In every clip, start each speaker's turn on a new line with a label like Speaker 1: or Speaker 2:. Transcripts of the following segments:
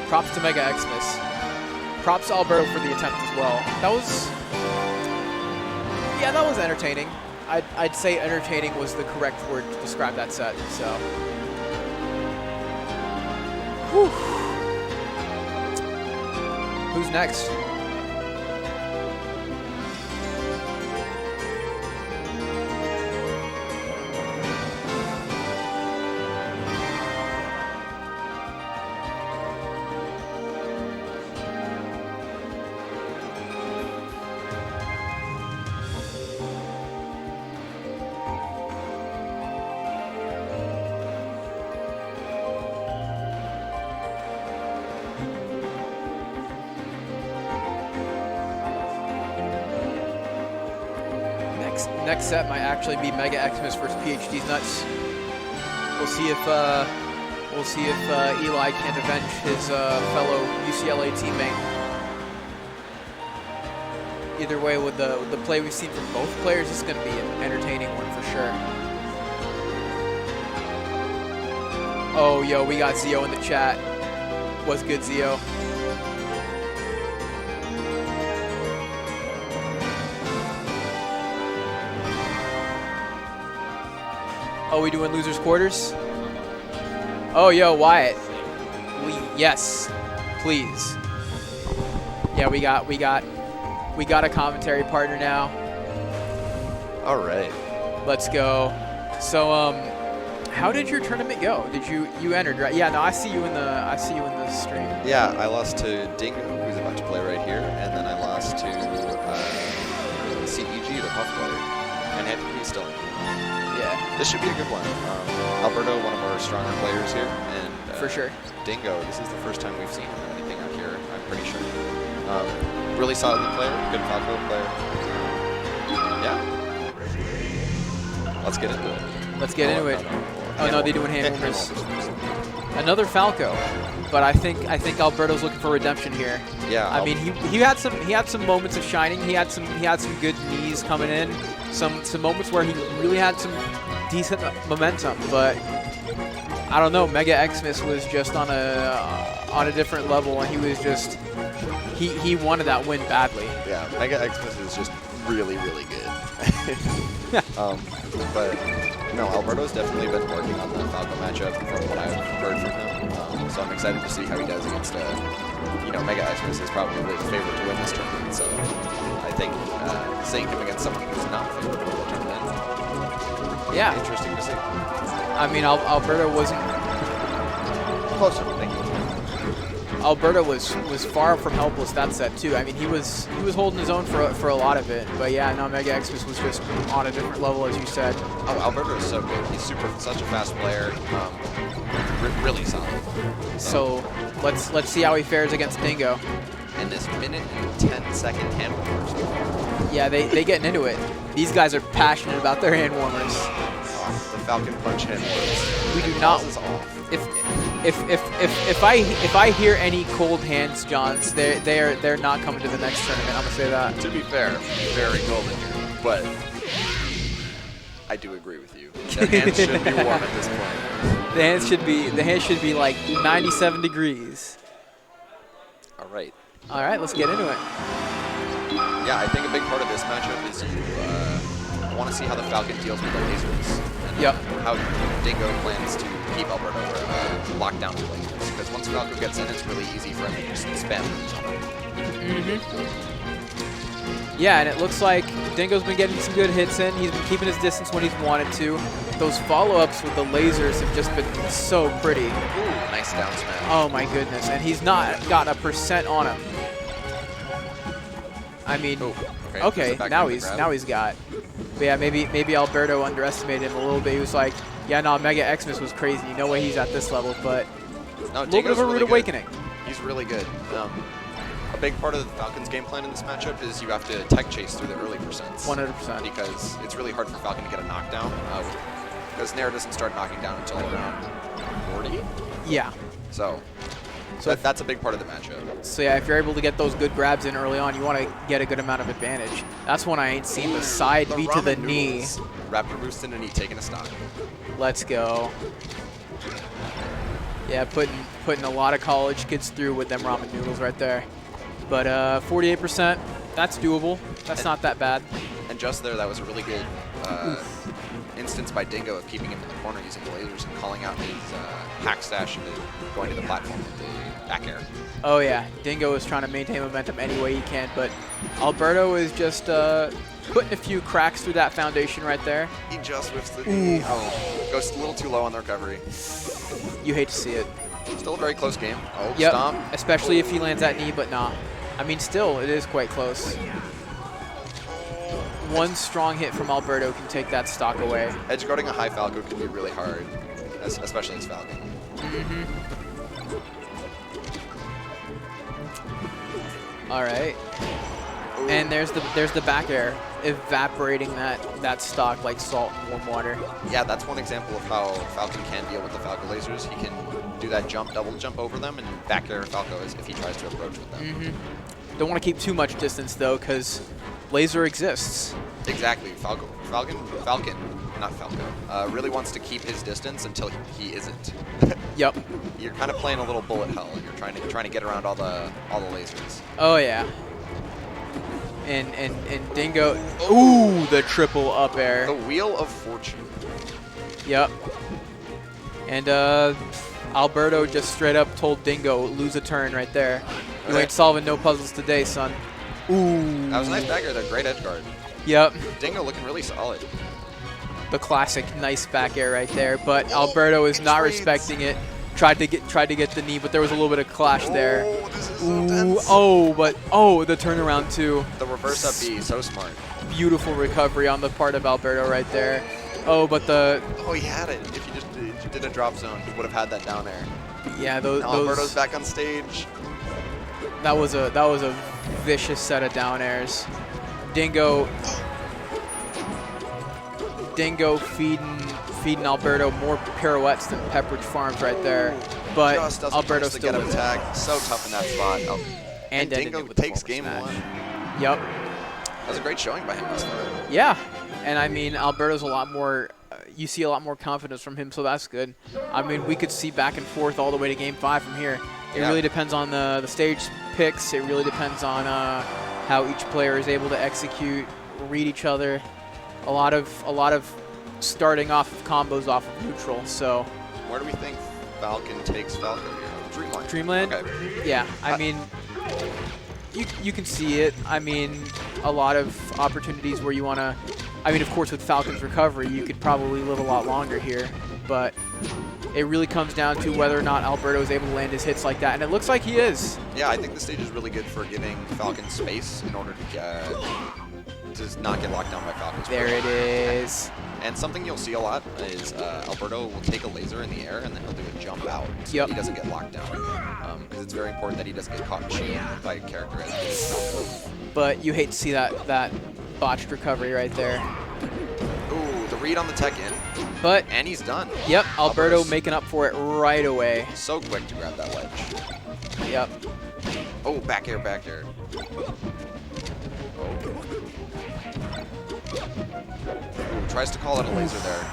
Speaker 1: Props to Mega Xmas. Props to Alberto for the attempt as well. That was, yeah, that was entertaining. I'd say entertaining was the correct word to describe that set. So, whew. Who's next? Next set might actually be Mega Xmas versus PhD's Nuts. We'll see if Eli can't avenge his fellow UCLA teammate. Either way, with the play we've seen from both players, this is going to be an entertaining one for sure. Oh, yo, we got Zio in the chat. What's good, Zio? Oh, we doing losers quarters? Oh, yo, Wyatt. Yes, please. Yeah, we got a commentary partner now.
Speaker 2: All right.
Speaker 1: Let's go. So, how did your tournament go? Did you entered, right? Yeah, no, I see you in the stream.
Speaker 2: Yeah, I lost to Ding0, who's about to play right here, and then I lost to CEG, the Puff player, and he's still in.
Speaker 1: Yeah.
Speaker 2: This should be a good one. Alberto, one of our stronger players here, and
Speaker 1: for sure.
Speaker 2: Ding0, this is the first time we've seen him in anything out here, I'm pretty sure. Really solid player, good Falco player. Yeah. Let's get into it.
Speaker 1: Let's get into it. Oh no, they're doing hand warmers. Another Falco, but I think Alberto's looking for redemption here.
Speaker 2: Yeah.
Speaker 1: I mean, he had some moments of shining. He had some good knees coming in. Some moments where he really had some decent momentum, but I don't know. Mega Xmas was just on a different level, and he was just he wanted that win badly.
Speaker 2: Yeah, Mega Xmas is just really good. But no, Alberto's definitely been working on the Falco matchup from what I've heard from him. So I'm excited to see how he does against Mega Xmas is probably the favorite to win this tournament. So I think seeing him against someone who's not favorite to win the tournament,
Speaker 1: yeah,
Speaker 2: interesting to see.
Speaker 1: I mean, Alberto wasn't
Speaker 2: closer. Thank you.
Speaker 1: Alberto was far from helpless that set too. I mean, he was holding his own for a lot of it. But yeah, no, Mega Xmas was just on a different level, as you said.
Speaker 2: Oh, Alberto is so good. He's such a fast player. Really solid.
Speaker 1: So let's see how he fares against Ding0.
Speaker 2: In this minute and 10-second hand warmers.
Speaker 1: Yeah, they getting into it. These guys are passionate about their hand warmers.
Speaker 2: The Falcon punch hand warmers.
Speaker 1: We do not. If I hear any cold hands, Johns, they're not coming to the next tournament. I'm gonna say that.
Speaker 2: To be fair, very cold in here, but I do agree with you. The hands should be warm at this point.
Speaker 1: The hands should be like 97 degrees.
Speaker 2: All right.
Speaker 1: All right, let's get into it.
Speaker 2: Yeah, I think a big part of this matchup is you want to see how the Falcon deals with the lasers. And how Ding0 plans to keep Alberto locked down to lasers. Because once Falco gets in, it's really easy for him to just spam.
Speaker 1: Yeah, and it looks like Ding0's been getting some good hits in. He's been keeping his distance when he's wanted to. Those follow-ups with the lasers have just been so pretty.
Speaker 2: Ooh, nice down smash.
Speaker 1: Oh my goodness, and he's not got a % on him. I mean, okay, now he's got. But yeah, maybe Alberto underestimated him a little bit. He was like, yeah, no, Mega Xmas was crazy. No way he's at this level, but
Speaker 2: no,
Speaker 1: a little bit of a rude awakening.
Speaker 2: He's really good. A big part of the Falcon's game plan in this matchup is you have to tech chase through the early percents.
Speaker 1: 100%.
Speaker 2: Because it's really hard for Falcon to get a knockdown. Because Nair doesn't start knocking down until around 40?
Speaker 1: Yeah.
Speaker 2: So that's a big part of the matchup.
Speaker 1: So yeah, if you're able to get those good grabs in early on, you want to get a good amount of advantage. That's one I ain't seen, the side B to the knee.
Speaker 2: Raptor boost in the knee, taking a stock.
Speaker 1: Let's go. Yeah, putting a lot of college kids through with them ramen noodles right there. But 48%, that's doable. That's not that bad.
Speaker 2: And just there, that was a really good instance by Ding0 of keeping him in the corner using the lasers and calling out his hack stash and going to the platform with the back air.
Speaker 1: Oh yeah, Ding0 is trying to maintain momentum any way he can, but Alberto is just putting a few cracks through that foundation right there.
Speaker 2: He just whiffs the knee. Oh, goes a little too low on the recovery.
Speaker 1: You hate to see it.
Speaker 2: Still a very close game. Oh,
Speaker 1: yep.
Speaker 2: Stomp.
Speaker 1: Especially if he lands that knee, but nah. I mean, still, it is quite close. One strong hit from Alberto can take that stock away.
Speaker 2: Edge guarding a high Falco can be really hard, especially as Falcon.
Speaker 1: All right.
Speaker 2: Ooh.
Speaker 1: And there's the back air, evaporating that stock like salt in warm water.
Speaker 2: Yeah, that's one example of how Falcon can deal with the Falco lasers. He can do that double jump over them, and back air Falco is if he tries to approach with them.
Speaker 1: Don't want to keep too much distance though, because laser exists.
Speaker 2: Exactly. Falcon, not Falco, really wants to keep his distance until he isn't.
Speaker 1: Yep.
Speaker 2: You're kind of playing a little bullet hell. You're trying to get around all the lasers.
Speaker 1: Oh yeah. And Ding0, ooh, the triple up air.
Speaker 2: The Wheel of Fortune.
Speaker 1: Yep. And Alberto just straight up told Ding0, lose a turn right there. You ain't solving no puzzles today, son. Ooh.
Speaker 2: That was a nice back air there. Great edge guard.
Speaker 1: Yep.
Speaker 2: Ding0 looking really solid.
Speaker 1: The classic nice back air right there, but Alberto is not respecting it. Tried to get the knee, but there was a little bit of clash there.
Speaker 2: Oh, this is so intense.
Speaker 1: Oh, the turnaround too.
Speaker 2: The reverse up B, so smart.
Speaker 1: Beautiful recovery on the part of Alberto right there. Oh, but
Speaker 2: he had it. If you just did a drop zone, he would have had that down air.
Speaker 1: Yeah,
Speaker 2: now Alberto's back on stage.
Speaker 1: That was a vicious set of down airs. Ding0 feeding Alberto more pirouettes than Pepperidge Farms right there. But Alberto still
Speaker 2: get him tagged. So tough in that spot. Oh. And Ding0 takes game one.
Speaker 1: Yep.
Speaker 2: That was a great showing by him thus far.
Speaker 1: Yeah. And I mean, Alberto's a lot more, you see a lot more confidence from him, so that's good. I mean, we could see back and forth all the way to game 5 from here. It really depends on the stage picks. It really depends on how each player is able to execute, read each other. A lot of starting off of combos off of neutral. So
Speaker 2: where do we think Falcon takes Falco here? Dreamland.
Speaker 1: Dreamland?
Speaker 2: Okay.
Speaker 1: Yeah. I mean, you can see it. I mean, a lot of opportunities where you want to. I mean, of course, with Falcon's recovery, you could probably live a lot longer here, but it really comes down to whether or not Alberto is able to land his hits like that, and it looks like he is.
Speaker 2: Yeah, I think the stage is really good for giving Falcon space in order to not get locked down by Falcon's
Speaker 1: There it is.
Speaker 2: And something you'll see a lot is Alberto will take a laser in the air and then he'll do a jump out so he doesn't get locked down. Because it's very important that he doesn't get caught cheating by a character as Falco.
Speaker 1: But you hate to see that botched recovery right there.
Speaker 2: Ooh, the read on the tech in. And he's done.
Speaker 1: Yep, Alberto making up for it right away.
Speaker 2: So quick to grab that ledge.
Speaker 1: Yep.
Speaker 2: Oh, back air, back air. Ooh, tries to call out a laser there.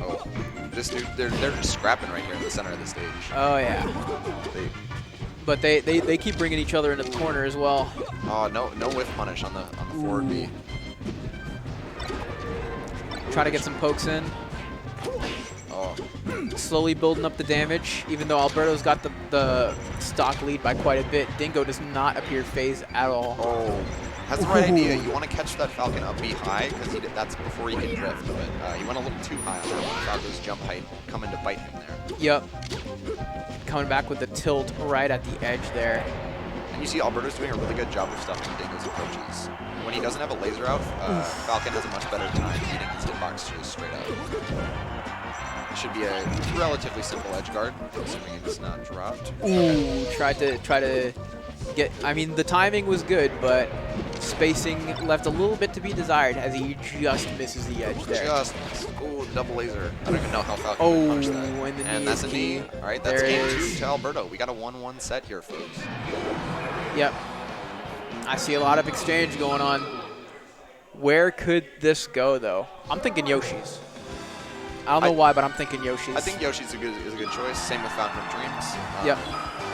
Speaker 2: Oh, this dude, they're just scrapping right here in the center of the stage.
Speaker 1: Oh yeah. But they keep bringing each other into the corner as well.
Speaker 2: Oh, no whiff punish on the forward B.
Speaker 1: Try to get some pokes in.
Speaker 2: Oh.
Speaker 1: Slowly building up the damage, even though Alberto's got the stock lead by quite a bit. Ding0 does not appear phased at all.
Speaker 2: Oh, has the right idea. You want to catch that Falcon up B high, because that's before he can drift. But he went a little too high on that. Falco's jump height coming to bite him there.
Speaker 1: Yep. Coming back with the tilt right at the edge there.
Speaker 2: And you see Alberto's doing a really good job of stuffing Ding0's approaches. When he doesn't have a laser out, Falcon has a much better time beating his hitbox just straight up. Should be a relatively simple edge guard, assuming it's not dropped.
Speaker 1: Ooh, tried to get. I mean, the timing was good, but spacing left a little bit to be desired as he just misses the edge there.
Speaker 2: Ooh, double laser. I don't even know how Falcon can punish that.
Speaker 1: And
Speaker 2: that's a knee. All right, that's game 2 to Alberto. We got a 1-1 set here, folks.
Speaker 1: Yep. I see a lot of exchange going on. Where could this go, though? I'm thinking Yoshi's. I don't know why, but I'm thinking Yoshi's.
Speaker 2: I think Yoshi's is a good choice. Same with Fountain of Dreams.
Speaker 1: Yep.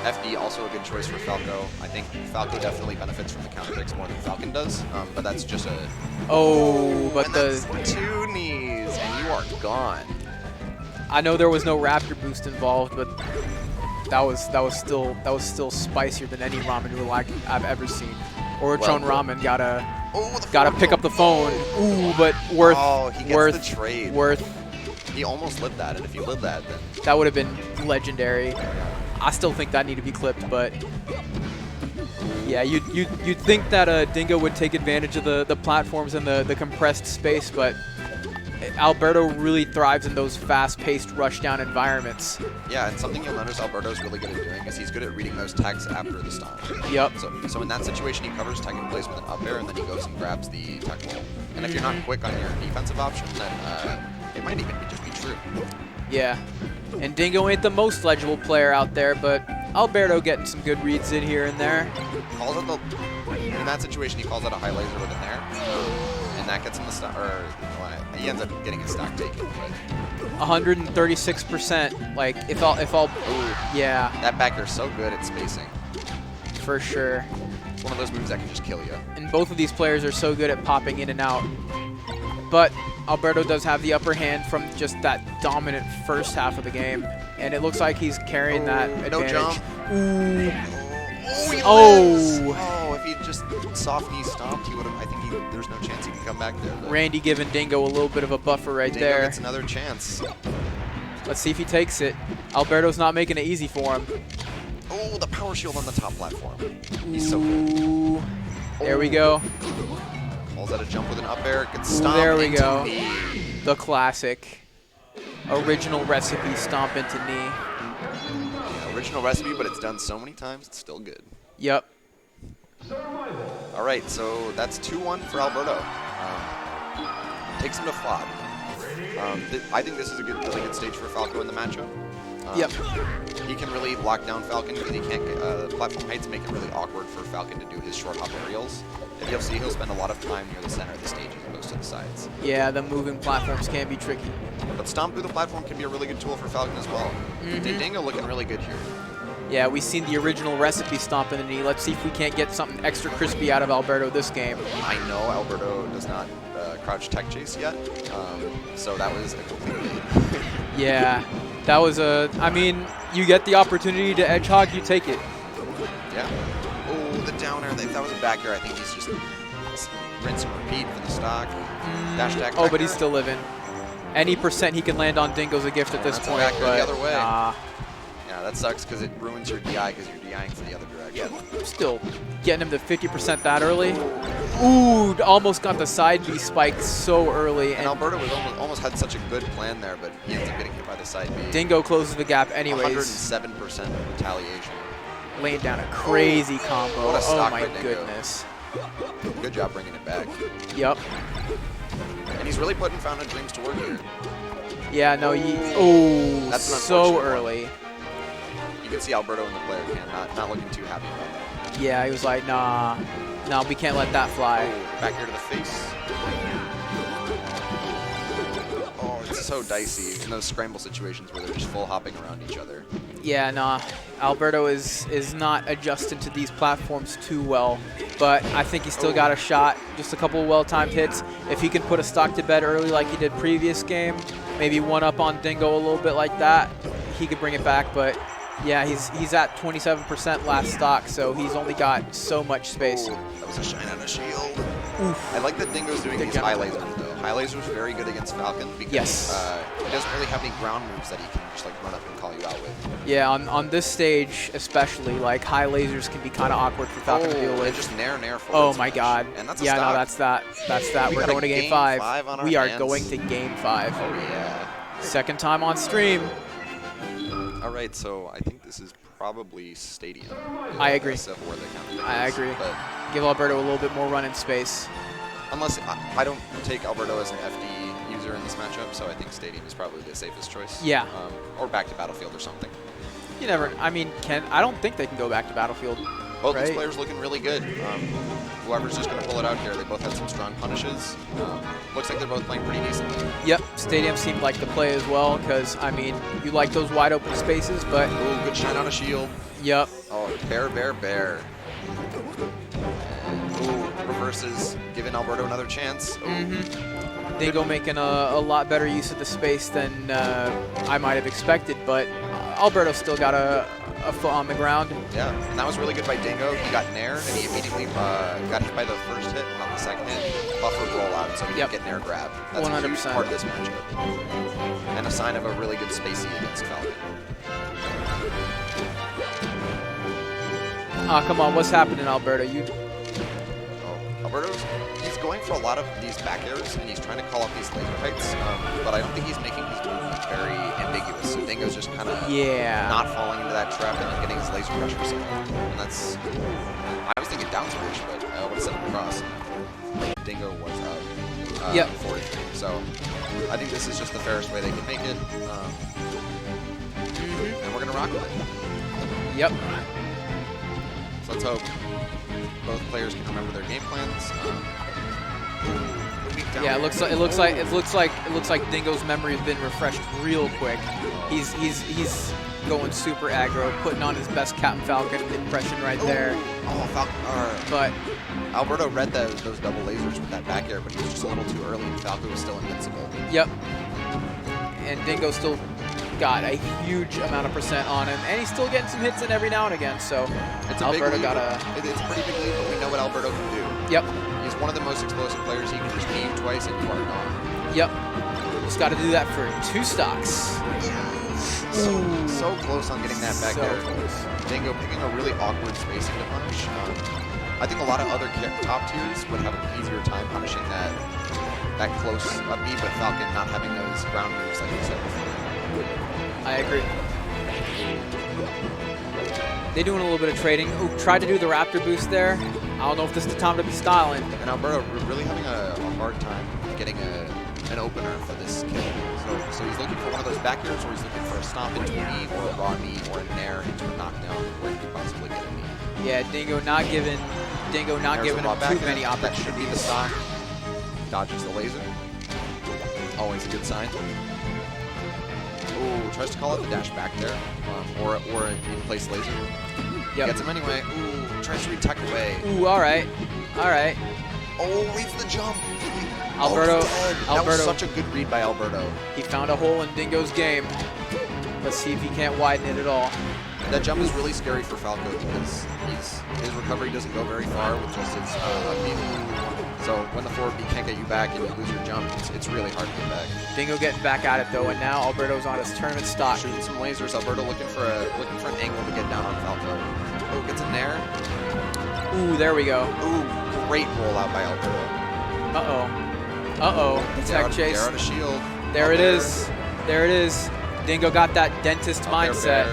Speaker 2: FD also a good choice for Falco. I think Falco definitely benefits from the counter picks more than Falcon does, but that's just a...
Speaker 1: Oh, but
Speaker 2: that's 2 knees, and you are gone.
Speaker 1: I know there was no Raptor boost involved, but that was still spicier than any ramen noodle I've ever seen. Oratron Ramen gotta pick up the phone. Ooh, but worth.
Speaker 2: Oh, he gets the trade.
Speaker 1: Worth.
Speaker 2: He almost lived that, and if he lived that, then
Speaker 1: that would have been legendary. I still think that needed to be clipped, but yeah, you'd think that Ding0 would take advantage of the platforms and the compressed space, but Alberto really thrives in those fast-paced rushdown environments.
Speaker 2: Yeah, and something you'll notice Alberto's really good at doing is he's good at reading those tags after the stomp.
Speaker 1: Yep.
Speaker 2: So in that situation, he covers tech in place with an up air, and then he goes and grabs the tech roll. And if you're not quick on your defensive option, then it might even just be true.
Speaker 1: Yeah. And Ding0 ain't the most legible player out there, but Alberto getting some good reads in here and there.
Speaker 2: In that situation, he calls out a high laser with an there, and that gets him the stock, or he ends up getting his stock taken.
Speaker 1: 136%. Like if all, yeah.
Speaker 2: That back air's so good at spacing.
Speaker 1: For sure.
Speaker 2: It's one of those moves that can just kill you.
Speaker 1: And both of these players are so good at popping in and out. But Alberto does have the upper hand from just that dominant first half of the game, and it looks like he's carrying that advantage.
Speaker 2: No jump.
Speaker 1: Ooh.
Speaker 2: Oh, if he just soft knee stomped, he would have. I think there's no chance he can come back there.
Speaker 1: Randy giving Ding0 a little bit of a buffer right
Speaker 2: Ding0
Speaker 1: there.
Speaker 2: gets another chance.
Speaker 1: Let's see if he takes it. Alberto's not making it easy for him.
Speaker 2: Oh, the power shield on the top platform. He's so good.
Speaker 1: There we go.
Speaker 2: Calls out a jump with an up air. Gets stomped.
Speaker 1: There we
Speaker 2: into
Speaker 1: go.
Speaker 2: Knee.
Speaker 1: The classic. Original recipe stomp into knee.
Speaker 2: Yeah, original recipe, but it's done so many times, it's still good.
Speaker 1: Yep.
Speaker 2: All right, so that's 2-1 for Alberto. Takes him to flop. I think this is a really good stage for Falco in the matchup.
Speaker 1: Yep.
Speaker 2: He can really lock down Falcon because he can't. Platform heights make it really awkward for Falcon to do his short hop aerials. And you'll see he'll spend a lot of time near the center of the stage as opposed to the sides.
Speaker 1: Yeah, the moving platforms can be tricky.
Speaker 2: But stomp through the platform can be a really good tool for Falcon as well. Ding0 looking really good here.
Speaker 1: Yeah, we've seen the original recipe stomp in the knee. Let's see if we can't get something extra crispy out of Alberto this game.
Speaker 2: I know Alberto does not crouch tech chase yet, so that was a complete lead.
Speaker 1: Yeah, that was I mean, you get the opportunity to edge hog, you take it.
Speaker 2: Yeah. Oh, the down air. That was a back air. I think he's just rinse and repeat for the stock. Dash attack.
Speaker 1: Oh, but he's still living. Any percent he can land on Ding0's a gift at this point.
Speaker 2: Back air
Speaker 1: but
Speaker 2: the other way.
Speaker 1: Nah.
Speaker 2: Yeah, that sucks because it ruins your DI because you're DIing for the other direction.
Speaker 1: Yeah, still getting him to 50% that early. Ooh, almost got the side B spiked so early.
Speaker 2: And Alberto was almost had such a good plan there, but he ends up getting hit by the side B.
Speaker 1: Ding0 closes the gap anyways.
Speaker 2: 107% retaliation.
Speaker 1: Laying down a crazy combo.
Speaker 2: What a stock
Speaker 1: oh my
Speaker 2: by Ding0.
Speaker 1: goodness.
Speaker 2: Good job bringing it back.
Speaker 1: Yep.
Speaker 2: And he's really putting Fountain of Dreams to work here.
Speaker 1: Yeah, no,
Speaker 2: That's
Speaker 1: so early.
Speaker 2: You can see Alberto in the player cam not looking too happy about that.
Speaker 1: Yeah, he was like, nah, we can't let that fly.
Speaker 2: Back here to the face. Oh, it's so dicey in those scramble situations where they're just full hopping around each other.
Speaker 1: Yeah, nah, Alberto is not adjusted to these platforms too well, but I think he's still got a shot. Just a couple of well-timed hits. If he can put a stock to bed early like he did previous game, maybe one up on Ding0 a little bit like that, he could bring it back, but yeah, he's at 27% last stock, so he's only got so much space.
Speaker 2: Ooh, that was a shine on a shield.
Speaker 1: Oof.
Speaker 2: I like that Ding0's doing these high lasers, though. High lasers are very good against Falcon because he doesn't really have any ground moves that he can just like run up and call you out with.
Speaker 1: Yeah, on this stage especially, like high lasers can be kind of awkward for Falcon to deal with.
Speaker 2: Just nair forward.
Speaker 1: Oh my god.
Speaker 2: And that's a
Speaker 1: yeah,
Speaker 2: stock.
Speaker 1: no, that's that. We're going to game 5. We are going to game 5.
Speaker 2: Oh yeah.
Speaker 1: Second time on stream.
Speaker 2: All right, so I think this is probably Stadium.
Speaker 1: I agree.
Speaker 2: I
Speaker 1: agree. But give Alberto a little bit more run in space.
Speaker 2: Unless I don't take Alberto as an FD user in this matchup, so I think Stadium is probably the safest choice.
Speaker 1: Yeah.
Speaker 2: Or back to Battlefield or something.
Speaker 1: You never. I mean, I don't think they can go back to Battlefield.
Speaker 2: Both
Speaker 1: right?
Speaker 2: these players looking really good. Whoever's just going to pull it out here, they both had some strong punishes. Looks like they're both playing pretty decently.
Speaker 1: Yep, Stadium seemed like the play as well, because, I mean, you like those wide open spaces, but...
Speaker 2: Ooh, good shine on a shield.
Speaker 1: Yep.
Speaker 2: Oh, bear. And, ooh, reverses, giving Alberto another chance.
Speaker 1: Dingo making a lot better use of the space than I might have expected, but Alberto still got a foot on the ground.
Speaker 2: Yeah, and that was really good by Dingo. He got nair, and he immediately got hit by the first hit, and on the second hit, buffered rollout, so he didn't get nair grab. That's 100%. A huge part of this matchup. And a sign of a really good spacey against Falcon.
Speaker 1: Ah, come on, what's happening, Alberto?
Speaker 2: Alberto's, he's going for a lot of these back airs, and he's trying to call up these laser heights, but I don't think he's making his movement very ambiguous. So Dingo's just kind of not falling into that trap and getting his laser pressure set. And that's, I was thinking down switch, but I would have sent him across. Dingo was up 43. So I think this is just the fairest way they can make it. And we're going to rock with it.
Speaker 1: Yep.
Speaker 2: So let's hope both players can remember their game plans.
Speaker 1: Yeah, it looks like Dingo's memory has been refreshed real quick. He's going super aggro, putting on his best Captain Falcon impression right there.
Speaker 2: Oh, Falcon.
Speaker 1: But
Speaker 2: Alberto read those double lasers with that back air, but he was just a little too early, and Falco was still invincible.
Speaker 1: Yep. And Dingo still got a huge amount of percent on him, and he's still getting some hits in every now and again. So Alberto got a.
Speaker 2: It's a pretty big lead, but we know what Alberto can do.
Speaker 1: Yep.
Speaker 2: He's one of the most explosive players. He can just knee you twice and you are gone.
Speaker 1: Yep. Just got to do that for 2 stocks.
Speaker 2: So close on getting that back there. Dingo picking a really awkward spacing to punish. I think a lot of other top tiers would have an easier time punishing that close up B, but Falcon not having those ground moves like we said before.
Speaker 1: I agree. They're doing a little bit of trading. Ooh, tried to do the Raptor boost there. I don't know if this is the time to be styling.
Speaker 2: And Alberto really having a hard time getting an opener for this kill. So he's looking for one of those back airs, or he's looking for a stomp into a knee, or a raw knee, or a nair into a knockdown where he could possibly get a knee.
Speaker 1: Yeah, Dingo not giving him too many opportunities.
Speaker 2: That should be the stock. Dodges the laser. Always a good sign. Ooh, tries to call out the dash back there, or an in-place laser.
Speaker 1: Yep.
Speaker 2: Gets him anyway. Ooh, tries to retech away.
Speaker 1: Ooh, all right.
Speaker 2: Oh, reads the jump.
Speaker 1: Alberto.
Speaker 2: That was such a good read by Alberto.
Speaker 1: He found a hole in Dingo's game. Let's see if he can't widen it at all.
Speaker 2: That jump is really scary for Falco because his recovery doesn't go very far with just his upbeat. So when the forward B can't get you back and you lose your jump, it's really hard to get back.
Speaker 1: Dingo getting back at it though, and now Alberto's on his tournament stock.
Speaker 2: Shooting some lasers. Alberto looking for an angle to get down on Falco. Oh, gets in there.
Speaker 1: Ooh, there we go.
Speaker 2: Ooh, great rollout by Alberto.
Speaker 1: Tech chase.
Speaker 2: They're on a shield.
Speaker 1: There it is. Dingo got that dentist mindset.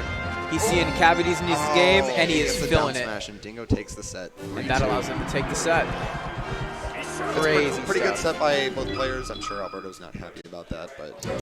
Speaker 1: He's seeing cavities in his game, and he is feeling it.
Speaker 2: Smash, and Dingo takes the set.
Speaker 1: And that allows him to take the set. Crazy
Speaker 2: Pretty good set by both players. I'm sure Alberto's not happy about that, but